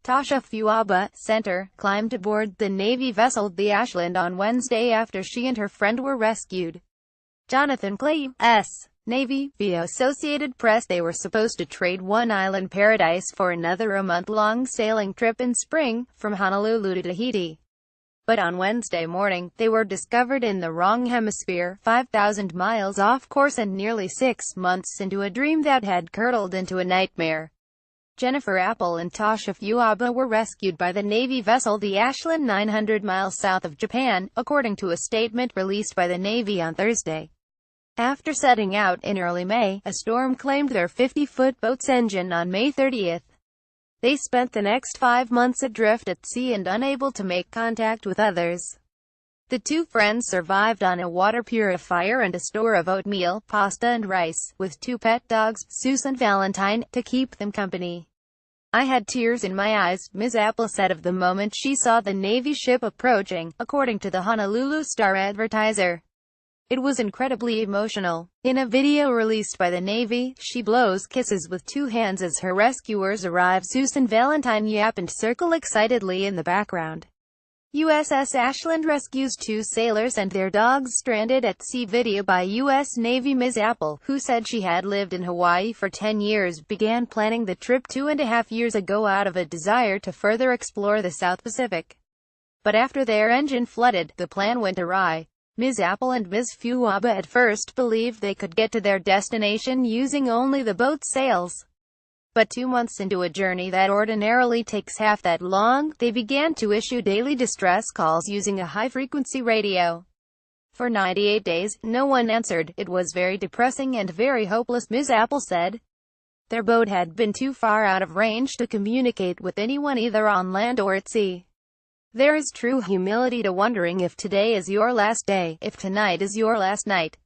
Tasha Fuiaba, center, climbed aboard the Navy vessel the Ashland on Wednesday after she and her friend were rescued. Jonathan ClayU.S. Navy, via Associated Press. They were supposed to trade one island paradise for another, a month-long sailing trip in spring, from Honolulu to Tahiti. But on Wednesday morning, they were discovered in the wrong hemisphere, 5,000 miles off course and nearly 6 months into a dream that had curdled into a nightmare. Jennifer Apple and Tasha Fuiaba were rescued by the Navy vessel the Ashland 900 miles south of Japan, according to a statement released by the Navy on Thursday. After setting out in early May, a storm claimed their 50-foot boat's engine on May 30th. They spent the next 5 months adrift at sea and unable to make contact with others. The two friends survived on a water purifier and a store of oatmeal, pasta and rice, with 2 pet dogs, Zeus and Valentine, to keep them company. "I had tears in my eyes," Ms. Apple said of the moment she saw the Navy ship approaching, according to the Honolulu Star-Advertiser. "It was incredibly emotional." In a video released by the Navy, she blows kisses with 2 hands as her rescuers arrive. Zeus and Valentine yap and circle excitedly in the background. USS Ashland rescues 2 sailors and their dogs stranded at sea. Video by U.S. Navy. Ms. Apple, who said she had lived in Hawaii for 10 years, began planning the trip 2.5 years ago out of a desire to further explore the South Pacific. But after their engine flooded, the plan went awry. Ms. Apple and Ms. Fuiaba at first believed they could get to their destination using only the boat's sails. But 2 months into a journey that ordinarily takes half that long, they began to issue daily distress calls using a high-frequency radio. For 98 days, no one answered. "It was very depressing and very hopeless," Ms. Apple said. Their boat had been too far out of range to communicate with anyone either on land or at sea. "There is true humility to wondering if today is your last day, if tonight is your last night."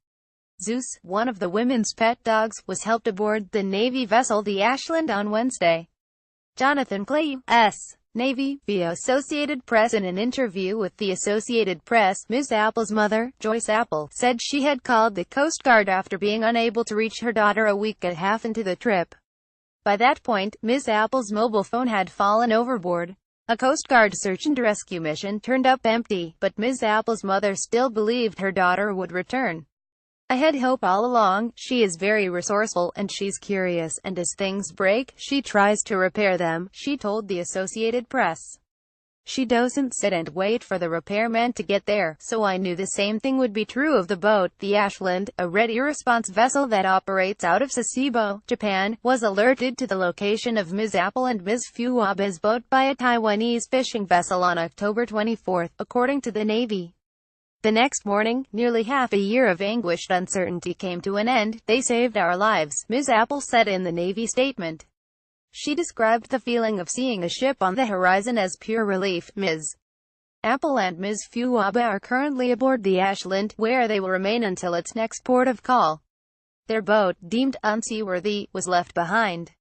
Zeus, one of the women's pet dogs, was helped aboard the Navy vessel the Ashland on Wednesday. Jonathan ClayU.S. Navy, via Associated Press. In an interview with the Associated Press, Ms. Apple's mother, Joyce Apple, said she had called the Coast Guard after being unable to reach her daughter a week and a half into the trip. By that point, Ms. Apple's mobile phone had fallen overboard. A Coast Guard search and rescue mission turned up empty, but Ms. Apple's mother still believed her daughter would return. "I had hope all along. She is very resourceful, and she's curious, and as things break, she tries to repair them," she told the Associated Press. "She doesn't sit and wait for the repairman to get there, so I knew the same thing would be true of the boat." The Ashland, a ready response vessel that operates out of Sasebo, Japan, was alerted to the location of Ms. Apple and Ms. Fuiaba's boat by a Taiwanese fishing vessel on October 24, according to the Navy. The next morning, nearly half a year of anguished uncertainty came to an end. "They saved our lives," Ms. Apple said in the Navy statement. She described the feeling of seeing a ship on the horizon as pure relief. Ms. Apple and Ms. Fuiaba are currently aboard the Ashland, where they will remain until its next port of call. Their boat, deemed unseaworthy, was left behind.